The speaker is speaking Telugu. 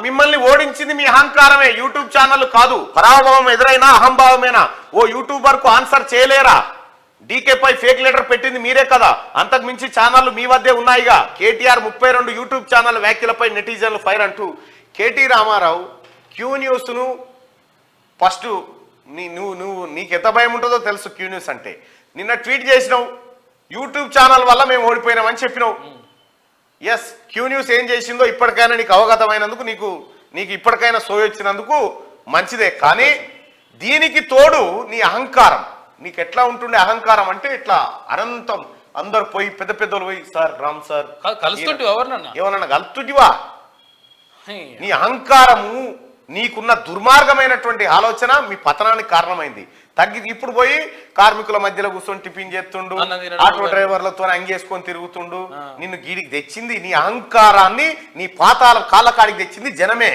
మిమ్మల్ని ఓడించింది మీ అహంకారమే, యూట్యూబ్ ఛానల్ కాదు. పరాభవం ఎదురైనా అహంభావమేనా? ఓ యూట్యూబర్ కు ఆన్సర్ చేయలేరా? డీకేపై ఫేక్ లెటర్ పెట్టింది మీరే కదా. అంతకు మించి ఛానళ్లు మీ వద్దే ఉన్నాయిగా. కేటీఆర్ 32 యూట్యూబ్ ఛానల్ వ్యాఖ్యలపై నెటిజన్లు ఫైర్ అంటూ కేటీ రామారావు క్యూ న్యూస్ను ఫస్ట్ నీకు ఎంత భయం ఉంటుందో తెలుసు. క్యూ న్యూస్ అంటే నిన్న ట్వీట్ చేసినావు, యూట్యూబ్ ఛానల్ వల్ల మేము ఓడిపోయినామని చెప్పినావు. ఎస్, క్యూ న్యూస్ ఏం చేసిందో ఇప్పటికైనా నీకు అవగతమైనందుకు, నీకు ఇప్పటికైనా సోయొచ్చినందుకు మంచిదే. కానీ దీనికి తోడు నీ అహంకారం. నీకు ఎట్లా ఉంటుండే అహంకారం అంటే ఇట్లా అనంతం అందరు పోయి పెద్ద పెద్దలు పోయి సార్ రామ్ సార్ ఏమన్నా కలుతుంటివా? నీ అహంకారము, నీకున్న దుర్మార్గమైనటువంటి ఆలోచన మీ పతనానికి కారణమైంది. ఇప్పుడు పోయి కార్మికుల మధ్యలో కూర్చొని టిఫిన్ చేస్తుండు, ఆటో డ్రైవర్లతో అంగేసుకొని తిరుగుతుండు. నిన్ను గీడికి తెచ్చింది నీ అహంకారాన్ని, నీ పాతాల కాళ్ళకాడికి తెచ్చింది జనమే.